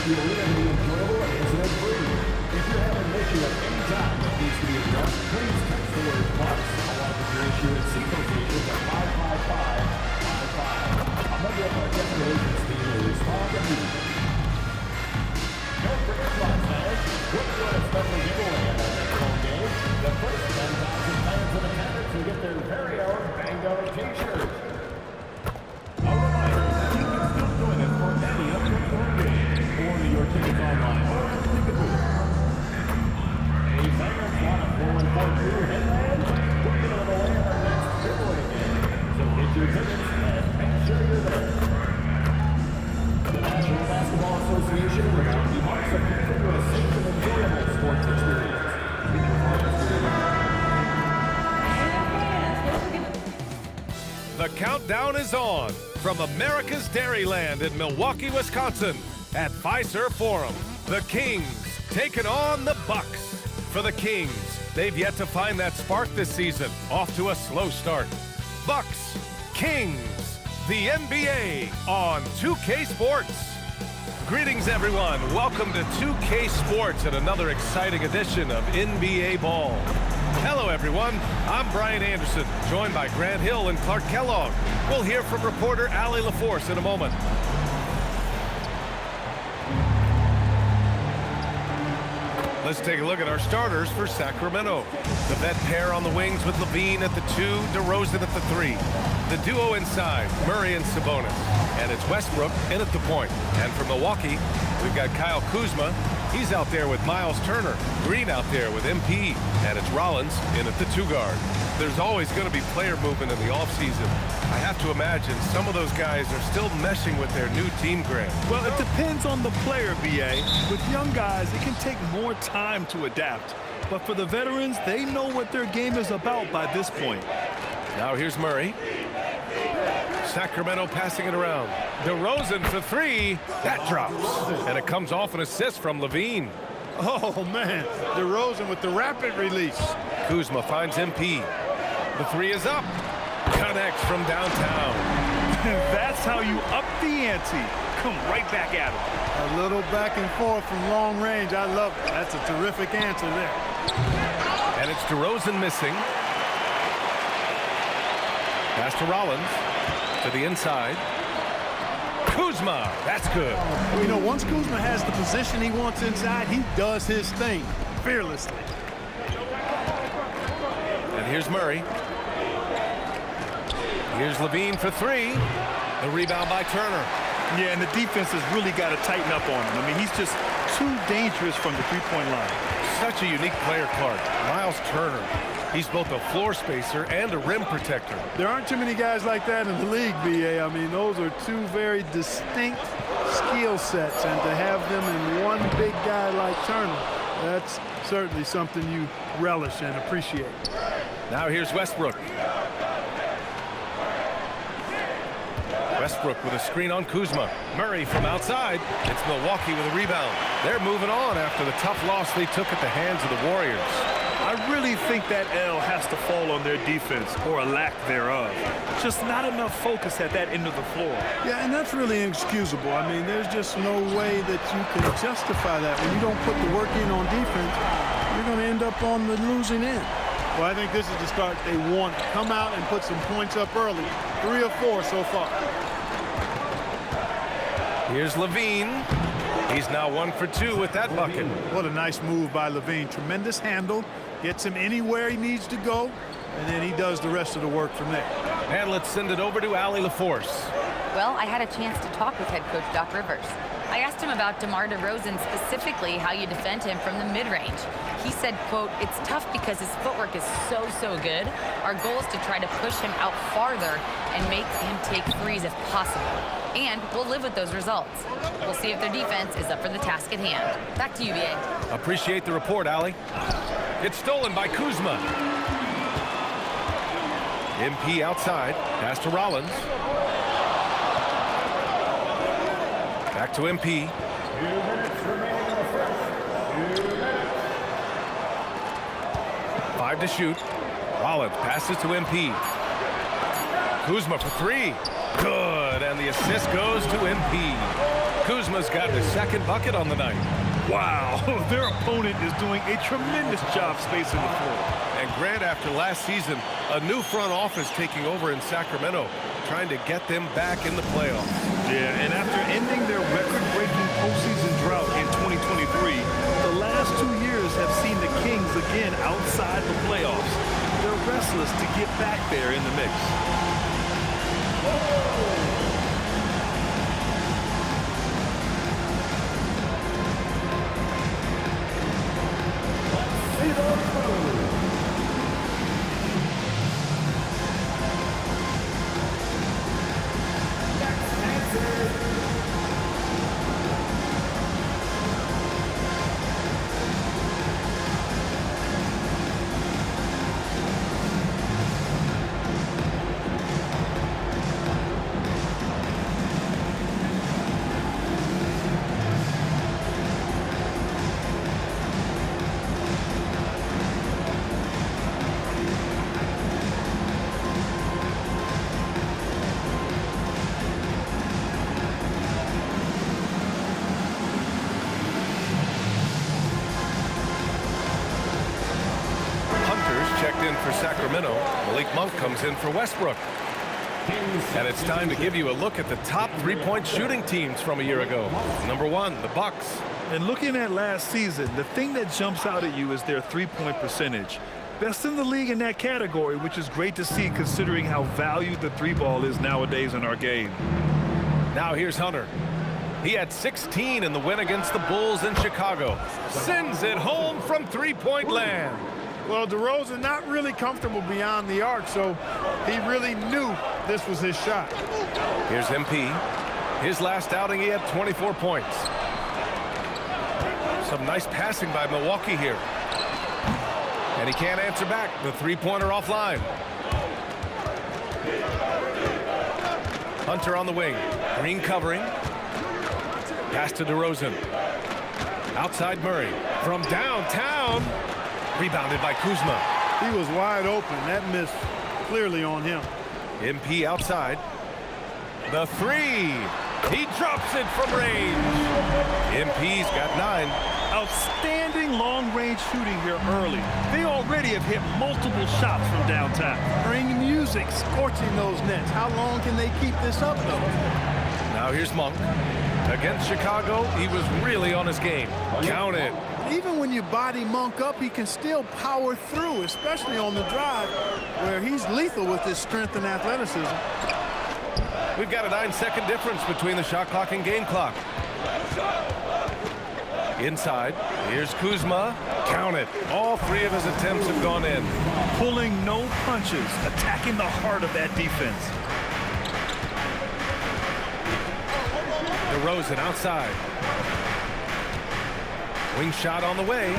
the arena to be enjoyable and incident-free. If you have an issue at any time that needs to be addressed, please text the word Bucks along with your issue at Signal Station at 55555. A member of our guest relations team will respond immediately. Don't forget, Bucks fans, we're doing a special giveaway at our next home game. The first 10,000 fans in attendance will get their very own Bango t-shirt. A reminder that you can still join us for any upcoming home game. Order your tickets online or at the ticket booth. Any fans want a 4142 headband? We're giving them away at our next giveaway game. So get your tickets and make sure you're there. The National Basketball Association will have the marks of continuous safe and enjoyable sports experience. The countdown is on from America's Dairyland in Milwaukee, Wisconsin at Fiserv Forum. The Kings taking on the Bucks. For the Kings, they've yet to find that spark this season. Off to a slow start. Bucks, Kings, the NBA on 2K Sports. Greetings, everyone. Welcome to 2K Sports and another exciting edition of NBA Ball. Hello, everyone. I'm Brian Anderson, joined by Grant Hill and Clark Kellogg. We'll hear from reporter Allie LaForce in a moment. Let's take a look at our starters for Sacramento. The vet pair on the wings with Levine at the 2, DeRozan at the 3. The duo inside, Murray and Sabonis. And it's Westbrook in at the point. And for Milwaukee, we've got Kyle Kuzma. He's out there with Miles Turner. Green out there with MP. And it's Rollins in at the 2 guard. There's always going to be player movement in the offseason. I have to imagine some of those guys are still meshing with their new team, Grant. Well, it depends on the player, B.A. With young guys, it can take more time to adapt. But for the veterans, they know what their game is about by this point. Now here's Murray. Sacramento passing it around. DeRozan for 3. That drops. And it comes off an assist from Levine. Oh, man. DeRozan with the rapid release. Kuzma finds MP. The 3 is up. Connects from downtown. That's how you up the ante. Come right back at him. A little back and forth from long range. I love it. That's a terrific answer there. And it's DeRozan missing. Pass to Rollins. To the inside. Kuzma. That's good. You know, once Kuzma has the position he wants inside, he does his thing fearlessly. And here's Murray. Here's Levine for 3. The rebound by Turner. Yeah, and the defense has really got to tighten up on him. I mean, he's just too dangerous from the three-point line. Such a unique player, Clark. Miles Turner. He's both a floor spacer and a rim protector. There aren't too many guys like that in the league, B.A. I mean, those are two very distinct skill sets, and to have them in one big guy like Turner, that's certainly something you relish and appreciate. Now here's Westbrook. Westbrook with a screen on Kuzma. Murray from outside. It's Milwaukee with a rebound. They're moving on after the tough loss they took at the hands of the Warriors. I really think that L has to fall on their defense, or a lack thereof. Just not enough focus at that end of the floor. Yeah, and that's really inexcusable. I mean, there's just no way that you can justify that. When you don't put the work in on defense, you're going to end up on the losing end. Well, I think this is the start they want. Come out and put some points up early. 3 or 4 so far. Here's Levine. He's now 1 for 2 with that bucket. What a nice move by Levine. Tremendous handle. Gets him anywhere he needs to go, and then he does the rest of the work from there. And let's send it over to Allie LaForce. Well, I had a chance to talk with head coach Doc Rivers. I asked him about DeMar DeRozan, specifically how you defend him from the mid-range. He said, quote, "It's tough because his footwork is so good. Our goal is to try to push him out farther and make him take threes if possible. And we'll live with those results. We'll see if their defense is up for the task at hand." Back to you, B.A. Appreciate the report, Allie. It's stolen by Kuzma. MP outside. Pass to Rollins. Back to MP. 5 to shoot. Rollins passes to MP. Kuzma for 3. Good, and the assist goes to MP. Kuzma's got his second bucket on the night. Wow, their opponent is doing a tremendous job spacing the floor. And Grant, after last season, a new front office taking over in Sacramento, trying to get them back in the playoffs. Yeah, and after ending their record-breaking postseason drought in 2023, the last 2 years have seen the Kings again outside the playoffs. They're restless to get back there in the mix. For Sacramento, Malik Monk comes in for Westbrook. And it's time to give you a look at the top three-point shooting teams from a year ago. Number 1, the Bucks. And looking at last season, the thing that jumps out at you is their three-point percentage. Best in the league in that category, which is great to see considering how valued the three ball is nowadays in our game. Now here's Hunter. He had 16 in the win against the Bulls in Chicago. Sends it home from three-point land. Well, DeRozan not really comfortable beyond the arc, so he really knew this was his shot. Here's MP. His last outing, he had 24 points. Some nice passing by Milwaukee here. And he can't answer back. The three-pointer offline. Hunter on the wing. Green covering. Pass to DeRozan. Outside Murray. From downtown. Rebounded by Kuzma. He was wide open. That miss clearly on him. MP outside. The three. He drops it from range. MP's got 9. Outstanding long-range shooting here early. They already have hit multiple shots from downtown. Bring music, scorching those nets. How long can they keep this up, though? Now here's Monk. Against Chicago, he was really on his game. Count it. Even when you body Monk up, he can still power through, especially on the drive, where he's lethal with his strength and athleticism. We've got a 9-second difference between the shot clock and game clock. Inside, here's Kuzma. Count it. All 3 of his attempts have gone in. Pulling no punches, attacking the heart of that defense. DeRozan outside. Wing shot on the way.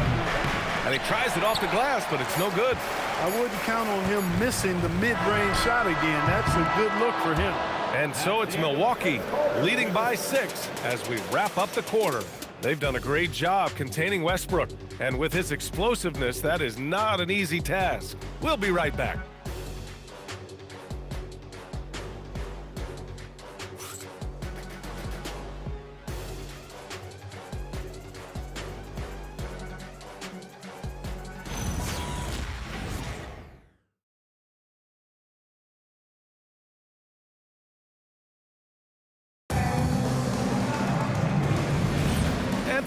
And he tries it off the glass, but it's no good. I wouldn't count on him missing the mid-range shot again. That's a good look for him. And so it's Milwaukee leading by 6 as we wrap up the quarter. They've done a great job containing Westbrook. And with his explosiveness, that is not an easy task. We'll be right back.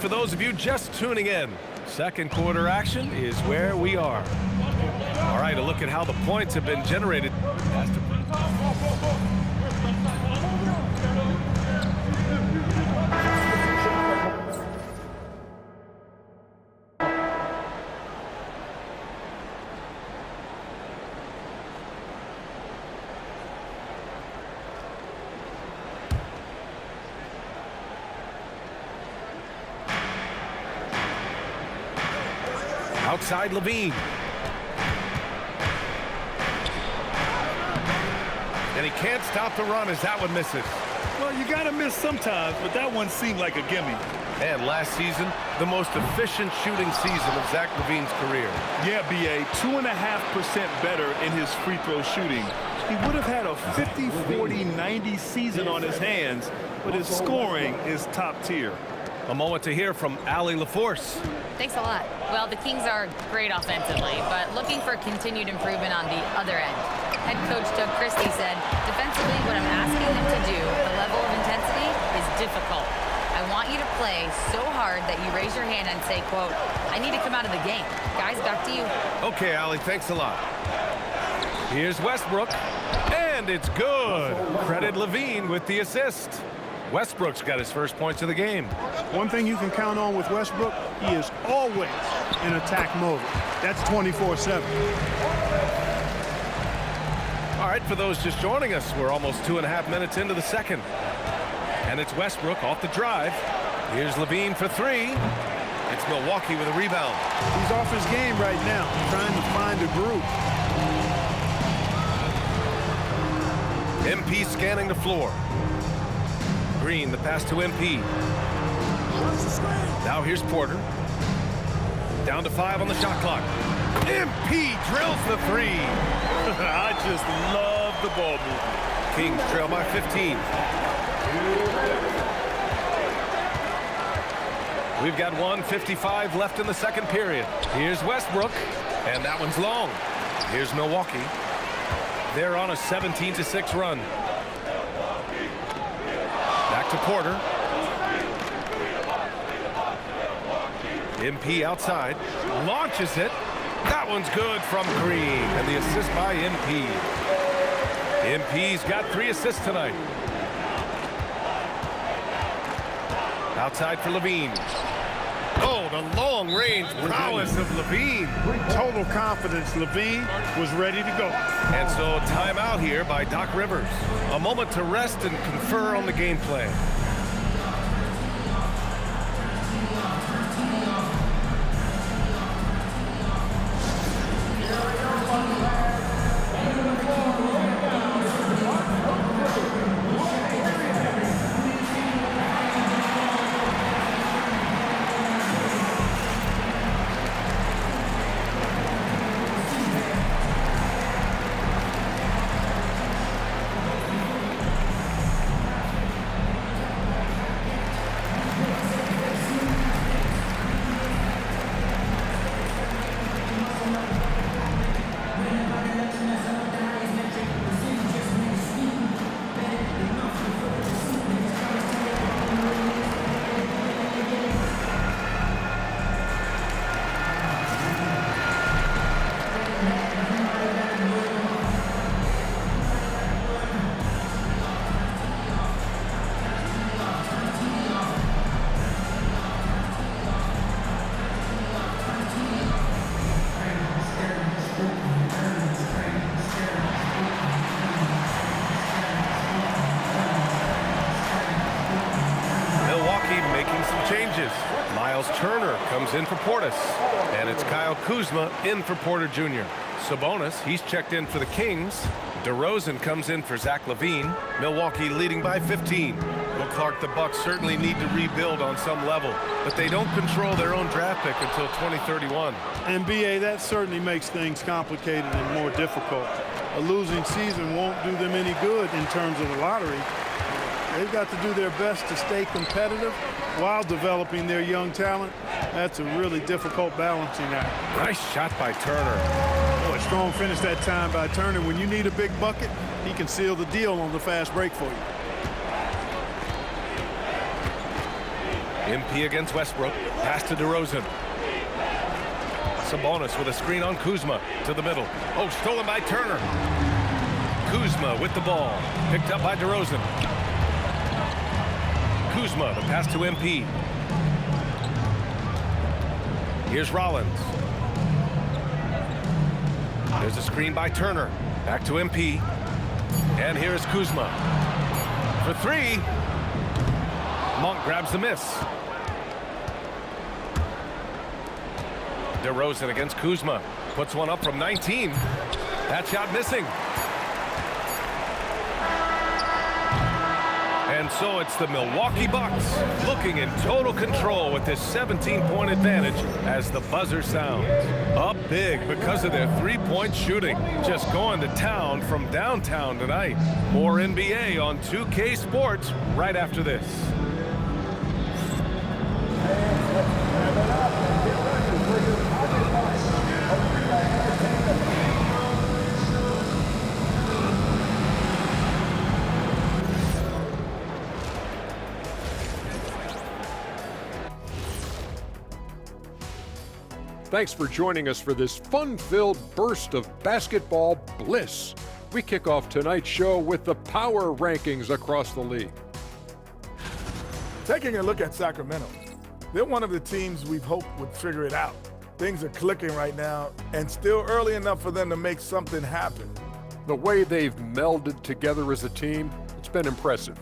For those of you just tuning in, second quarter action is where we are. All right, a look at how the points have been generated. Outside Levine. And he can't stop the run as that one misses. Well, you got to miss sometimes, but that one seemed like a gimme. And last season, the most efficient shooting season of Zach LaVine's career. Yeah, B.A., 2.5% better in his free throw shooting. He would have had a 50, 40, 90 season on his hands, but his scoring is top tier. A moment to hear from Allie LaForce. Thanks a lot. Well, the Kings are great offensively, but looking for continued improvement on the other end. Head coach Doug Christie said, defensively, what I'm asking them to do, the level of intensity, is difficult. I want you to play so hard that you raise your hand and say, quote, I need to come out of the game. Guys, back to you. Okay, Allie, thanks a lot. Here's Westbrook, and it's good. Credit Levine with the assist. Westbrook's got his first points of the game. One thing you can count on with Westbrook, he is always in attack mode. That's 24/7. All right, for those just joining us, we're almost 2.5 minutes into the second. And it's Westbrook off the drive. Here's Levine for three. It's Milwaukee with a rebound. He's off his game right now, trying to find a groove. MP scanning the floor. Green, the pass to MP. Now here's Porter. Down to 5 on the shot clock. MP drills the three. I just love the ball movement. Kings trail by 15. We've got 1:55 left in the second period. Here's Westbrook, and that one's long. Here's Milwaukee. They're on a 17-6 run. Back to Porter. MP outside. Launches it. That one's good from Green. And the assist by MP. MP's got 3 assists tonight. Outside for Levine. Oh, the long-range prowess of Levine. Total confidence. Levine was ready to go. And so timeout here by Doc Rivers. A moment to rest and confer on the game plan. Turner comes in for Portis, and it's Kyle Kuzma in for Porter Jr. Sabonis, he's checked in for the Kings. DeRozan comes in for Zach LaVine. Milwaukee leading by 15. Well, Clark, the Bucks certainly need to rebuild on some level, but they don't control their own draft pick until 2031. And BA, that certainly makes things complicated and more difficult. A losing season won't do them any good in terms of the lottery. They've got to do their best to stay competitive while developing their young talent. That's a really difficult balancing act. Nice shot by Turner. Boy, strong finish that time by Turner. When you need a big bucket, he can seal the deal on the fast break for you. MP against Westbrook. Pass to DeRozan. Sabonis with a screen on Kuzma to the middle. Oh, stolen by Turner. Kuzma with the ball. Picked up by DeRozan. Kuzma, the pass to MP. Here's Rollins. There's a screen by Turner. Back to MP. And here's Kuzma. For three. Monk grabs the miss. DeRozan against Kuzma. Puts one up from 19. That shot missing. And so it's the Milwaukee Bucks looking in total control with this 17-point advantage as the buzzer sounds. Up big because of their three-point shooting. Just going to town from downtown tonight. More NBA on 2K Sports right after this. Thanks for joining us for this fun-filled burst of basketball bliss. We kick off tonight's show with the power rankings across the league. Taking a look at Sacramento, they're one of the teams we've hoped would figure it out. Things are clicking right now, and still early enough for them to make something happen. The way they've melded together as a team, it's been impressive.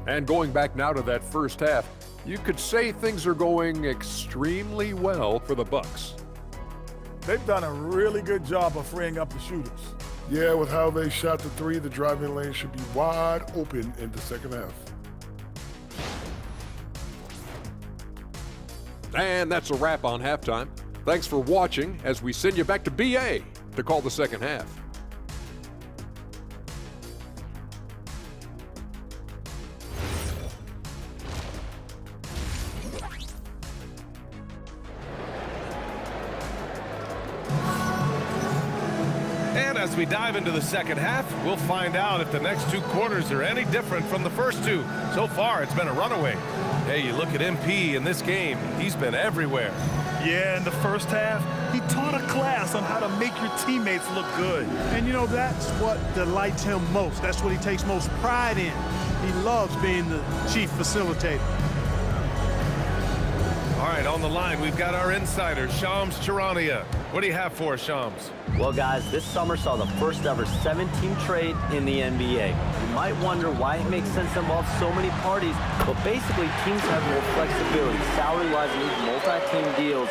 And going back now to that first half, you could say things are going extremely well for the Bucks. They've done a really good job of freeing up the shooters. Yeah, with how they shot the three, the driving lane should be wide open in the second half. And that's a wrap on halftime. Thanks for watching as we send you back to BA to call the second half. As we dive into the second half, we'll find out if the next two quarters are any different from the first two. So far, it's been a runaway. Hey, you look at MP in this game, he's been everywhere. Yeah, in the first half, he taught a class on how to make your teammates look good. And you know, that's what delights him most. That's what he takes most pride in. He loves being the chief facilitator. All right, on the line, we've got our insider, Shams Charania. What do you have for us, Shams? Well, guys, this summer saw the first ever 7-team trade in the NBA. You might wonder why it makes sense to involve so many parties, but basically teams have more flexibility. Salary-wise, in these multi-team deals,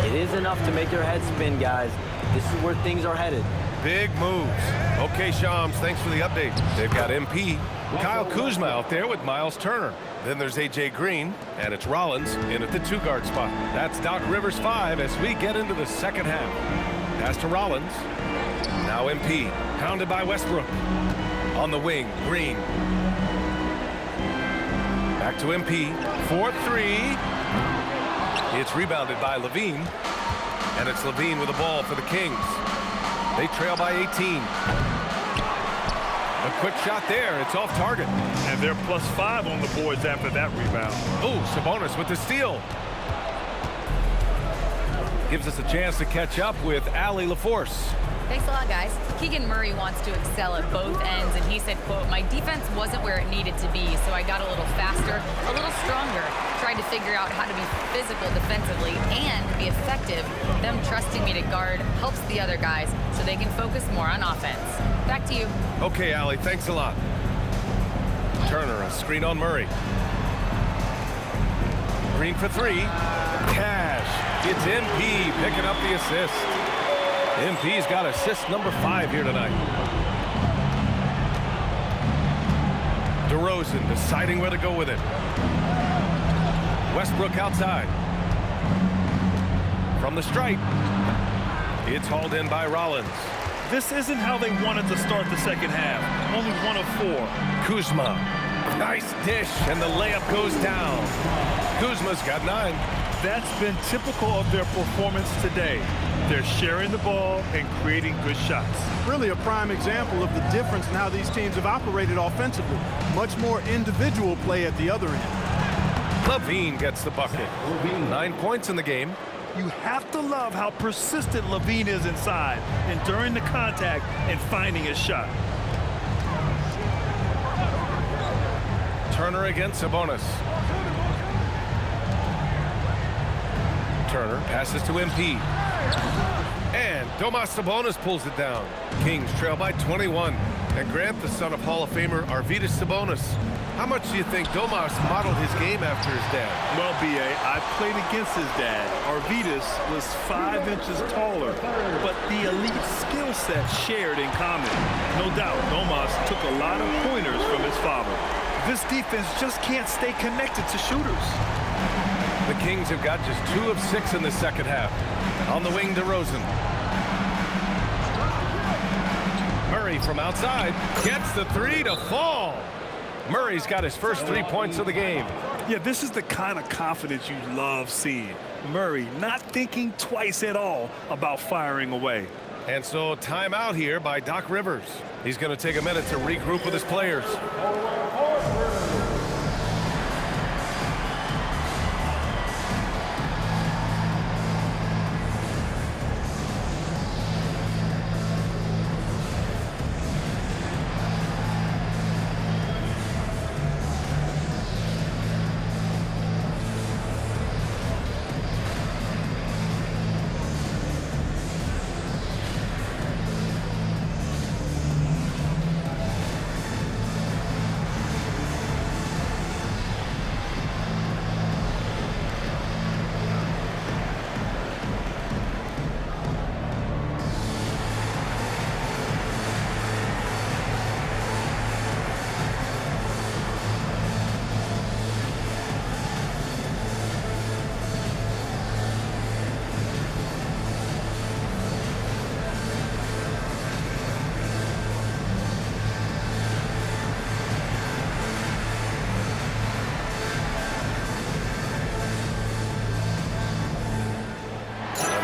it is enough to make your head spin, guys. This is where things are headed. Big moves. Okay, Shams, thanks for the update. They've got MP, Kyle Kuzma out there with Miles Turner. Then there's A.J. Green, and it's Rollins in at the two-guard spot. That's Doc Rivers 5 as we get into the second half. Pass to Rollins. Now MP, pounded by Westbrook. On the wing, Green. Back to MP, 4-3. It's rebounded by Levine. And it's Levine with the ball for the Kings. They trail by 18. A quick shot there. It's off target. And they're +5 on the boards after that rebound. Oh, Sabonis with the steal. Gives us a chance to catch up with Allie LaForce. Thanks a lot, guys. Keegan Murray wants to excel at both ends, and he said, quote, "My defense wasn't where it needed to be, so I got a little faster, a little stronger, tried to figure out how to be physical defensively and be effective. Them trusting me to guard helps the other guys so they can focus more on offense." Back to you. Okay, Allie, thanks a lot. Turner, a screen on Murray. Green for three. Cash. It's MP picking up the assist. MP's got assist number 5 here tonight. DeRozan deciding where to go with it. Westbrook outside. From the stripe. It's hauled in by Rollins. This isn't how they wanted to start the second half. Only 1 of 4. Kuzma. Nice dish, and the layup goes down. Kuzma's got 9. That's been typical of their performance today. They're sharing the ball and creating good shots. Really a prime example of the difference in how these teams have operated offensively. Much more individual play at the other end. Levine gets the bucket. 9 points in the game. You have to love how persistent Levine is inside, enduring the contact and finding his shot. Turner against Sabonis. Turner passes to MP. And Domas Sabonis pulls it down. Kings trail by 21. And Grant, the son of Hall of Famer Arvydas Sabonis, How much do you think Domas modeled his game after his dad? Well, B.A., I played against his dad. Arvidas was 5 inches taller, but the elite skill set shared in common. No doubt, Domas took a lot of pointers from his father. This defense just can't stay connected to shooters. The Kings have got just 2 of 6 in the second half. On the wing, DeRozan. Murray from outside gets the 3 to fall. Murray's got his first 3 points of the game. Yeah, this is the kind of confidence you love seeing. Murray not thinking twice at all about firing away. And so timeout here by Doc Rivers. He's going to take a minute to regroup with his players.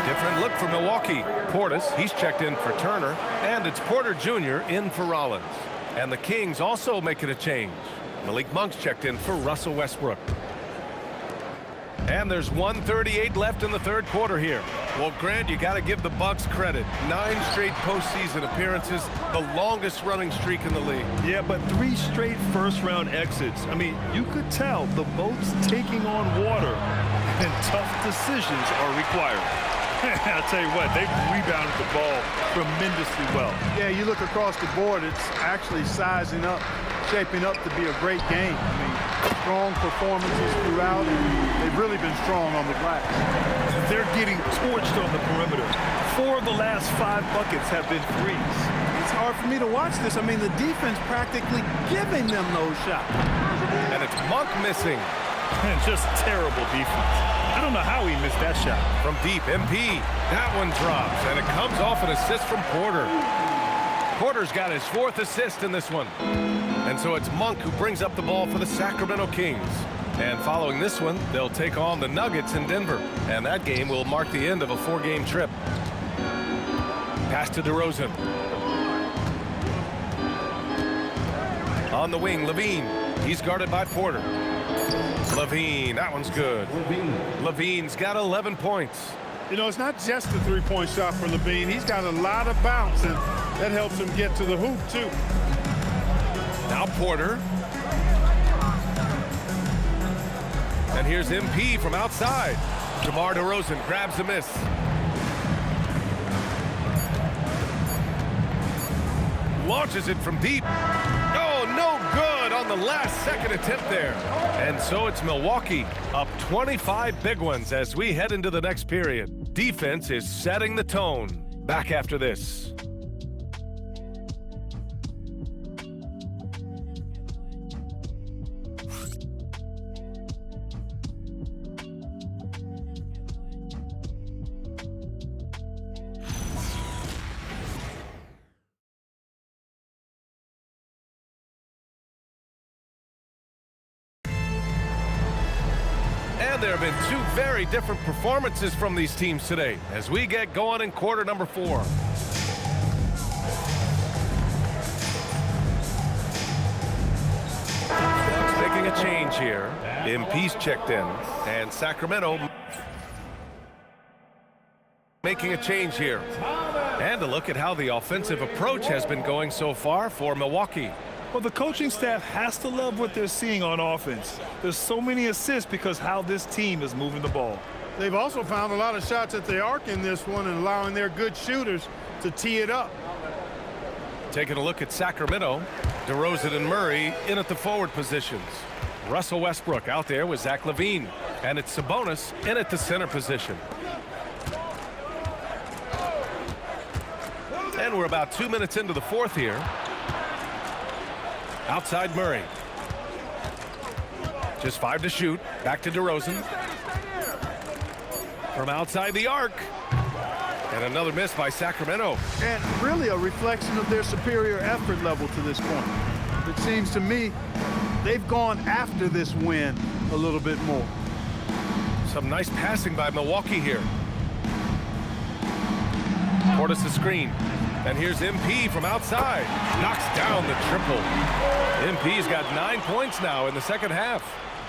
Different look for Milwaukee. Portis, he's checked in for Turner, and it's Porter Jr. in for Rollins. And the Kings also making a change. Malik Monk's checked in for Russell Westbrook. And there's 1:38 left in the third quarter here. Well, Grant, you got to give the Bucks credit. 9 straight postseason appearances, the longest running streak in the league. Yeah, but 3 straight first-round exits. I mean, you could tell the boat's taking on water, and tough decisions are required. I'll tell you what, they've rebounded the ball tremendously well. Yeah, you look across the board, it's actually sizing up, shaping up to be a great game. I mean, strong performances throughout, and they've really been strong on the glass. They're getting torched on the perimeter. 4 of the last 5 buckets have been threes. It's hard for me to watch this. I mean, the defense practically giving them those shots. And it's Monk missing. And just terrible defense. I don't know how he missed that shot. From deep, MP. That one drops, and it comes off an assist from Porter. Porter's got his 4th assist in this one. And so it's Monk who brings up the ball for the Sacramento Kings. And following this one, they'll take on the Nuggets in Denver. And that game will mark the end of a 4-game trip. Pass to DeRozan. On the wing, Levine. He's guarded by Porter. Levine, that one's good. Levine's got 11 points. You know, it's not just the three-point shot for Levine. He's got a lot of bounce, and that helps him get to the hoop, too. Now Porter. And here's MP from outside. DeMar DeRozan grabs a miss. Launches it from deep. Oh, no good on the last second attempt there. And so it's Milwaukee up 25 big ones as we head into the next period. Defense is setting the tone. Back after this. And there have been 2 very different performances from these teams today as we get going in quarter number 4. Bucks making a change here. MP's checked in, and Sacramento making a change here. And a look at how the offensive approach has been going so far for Milwaukee. Well, the coaching staff has to love what they're seeing on offense. There's so many assists because how this team is moving the ball. They've also found a lot of shots at the arc in this one and allowing their good shooters to tee it up. Taking a look at Sacramento, DeRozan and Murray in at the forward positions. Russell Westbrook out there with Zach LaVine. And it's Sabonis in at the center position. And we're about 2 minutes into the fourth here. Outside Murray. Just 5 to shoot. Back to DeRozan. From outside the arc. And another miss by Sacramento. And really a reflection of their superior effort level to this point. It seems to me they've gone after this win a little bit more. Some nice passing by Milwaukee here. Portis the screen. And here's MP from outside. Knocks down the triple. MP's got 9 points now in the second half.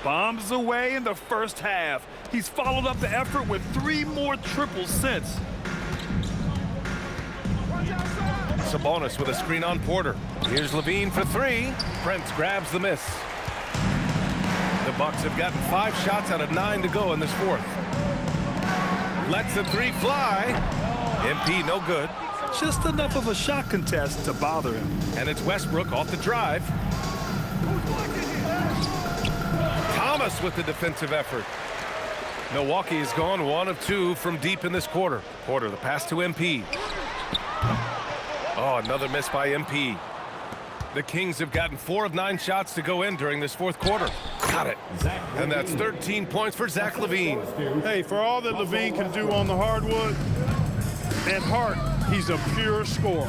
Bombs away in the first half. He's followed up the effort with 3 more triples since. Sabonis with a screen on Porter. Here's LaVine for 3. Prince grabs the miss. The Bucks have gotten 5 shots out of 9 to go in this fourth. Lets the 3 fly. MP no good. Just enough of a shot contest to bother him. And it's Westbrook off the drive. Thomas with the defensive effort. Milwaukee has gone 1 of 2 from deep in this quarter. Porter, the pass to MP. Oh, another miss by MP. The Kings have gotten 4 of 9 shots to go in during this fourth quarter. Got it. And that's 13 points for Zach LaVine. Hey, for all that LaVine can do on the hardwood, at heart, he's a pure scorer.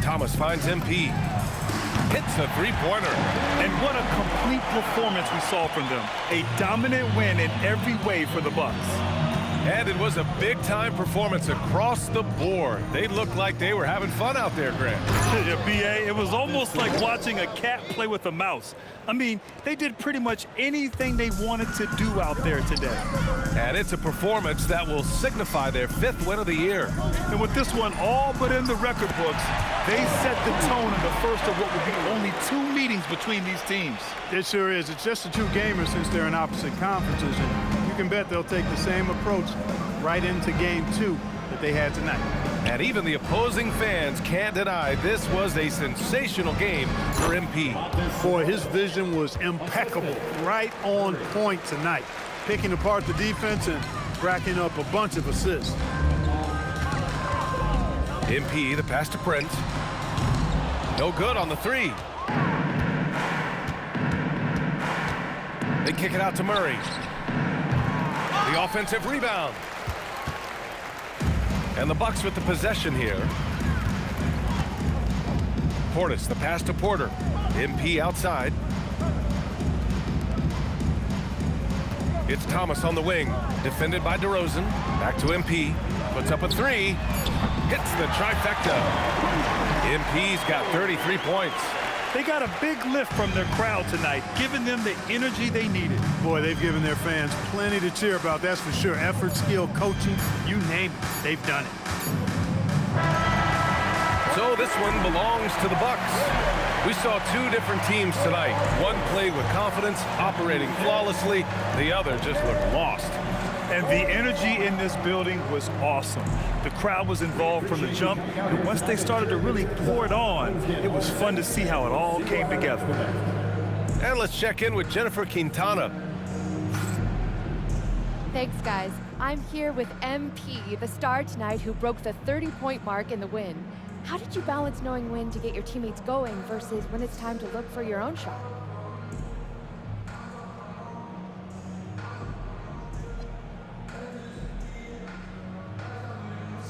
Thomas finds MP. Hits a 3-pointer. And what a complete performance we saw from them. A dominant win in every way for the Bucks. And it was a big-time performance across the board. They looked like they were having fun out there, Grant. Yeah, B.A., it was almost like watching a cat play with a mouse. I mean, they did pretty much anything they wanted to do out there today. And it's a performance that will signify their 5th win of the year. And with this one all but in the record books, they set the tone in the first of what will be only 2 meetings between these teams. It sure is. It's just a 2-gamer since they're in opposite conferences. And you can bet they'll take the same approach right into game 2 that they had tonight. And even the opposing fans can't deny this was a sensational game for MP. Boy, his vision was impeccable, right on point tonight, picking apart the defense and racking up a bunch of assists. MP, the pass to Prince. No good on the 3. They kick it out to Murray. The offensive rebound. And the Bucks with the possession here. Portis, the pass to Porter. MP outside. It's Thomas on the wing. Defended by DeRozan. Back to MP. Puts up a 3. Hits the trifecta. MP's got 33 points. They got a big lift from their crowd tonight, giving them the energy they needed. Boy, they've given their fans plenty to cheer about, that's for sure. Effort, skill, coaching, you name it, they've done it. So this one belongs to the Bucks. We saw 2 different teams tonight. One played with confidence, operating flawlessly. The other just looked lost. And the energy in this building was awesome. The crowd was involved from the jump, and once they started to really pour it on, it was fun to see how it all came together. And let's check in with Jennifer Quintana. Thanks, guys. I'm here with MP, the star tonight who broke the 30-point mark in the win. How did you balance knowing when to get your teammates going versus when it's time to look for your own shot?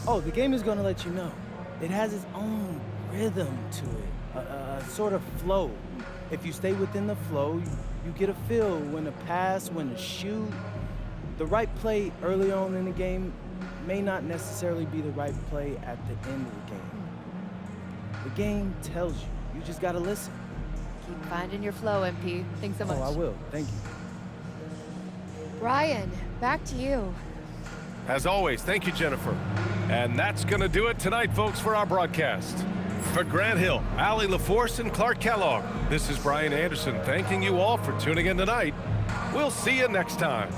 Oh, the game is going to let you know. It has its own rhythm to it, a sort of flow. If you stay within the flow, you get a feel when to pass, when to shoot. The right play early on in the game may not necessarily be the right play at the end of the game. The game tells you. You just got to listen. Keep finding your flow, MP. Thanks so much. Oh, I will. Thank you. Brian, back to you. As always, thank you, Jennifer. And that's going to do it tonight, folks, for our broadcast. For Grant Hill, Allie LaForce, and Clark Kellogg, this is Brian Anderson thanking you all for tuning in tonight. We'll see you next time.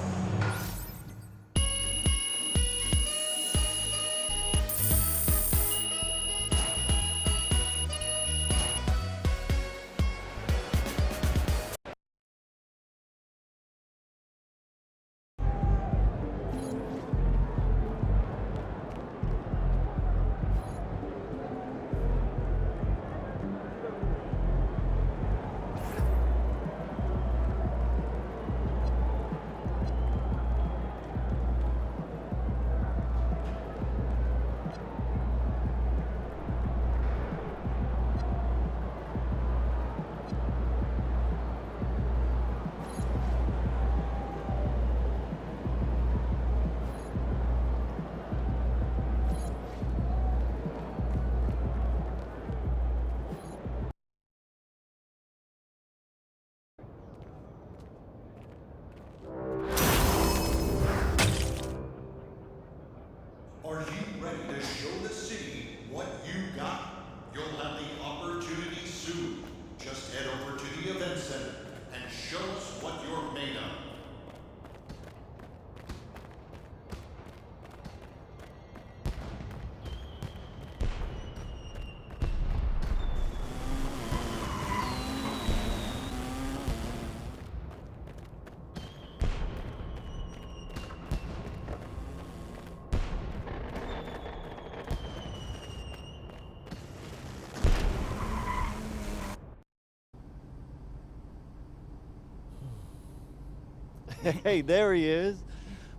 Hey, there he is.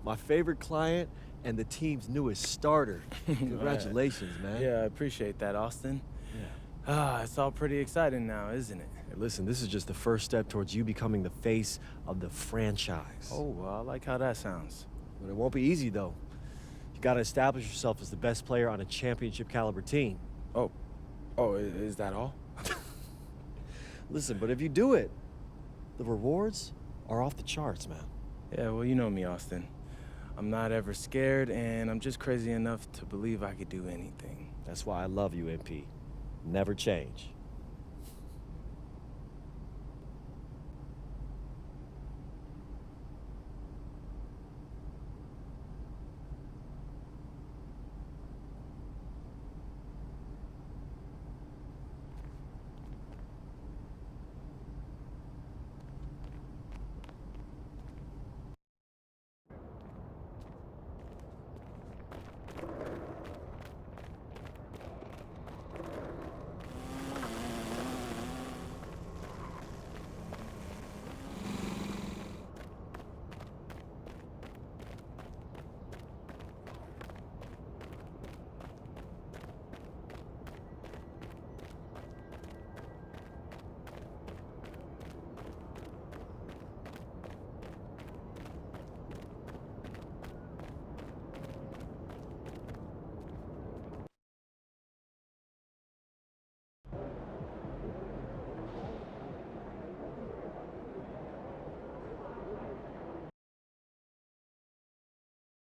My favorite client and the team's newest starter. Congratulations, man. Yeah, I appreciate that, Austin. Yeah. It's all pretty exciting now, isn't it? Hey, listen, this is just the first step towards you becoming the face of the franchise. Oh, well, I like how that sounds. But it won't be easy, though. You gotta establish yourself as the best player on a championship caliber team. Oh, is that all? Listen, but if you do it, the rewards are off the charts, man. Yeah, well, you know me, Austin. I'm not ever scared, and I'm just crazy enough to believe I could do anything. That's why I love you, MP. Never change.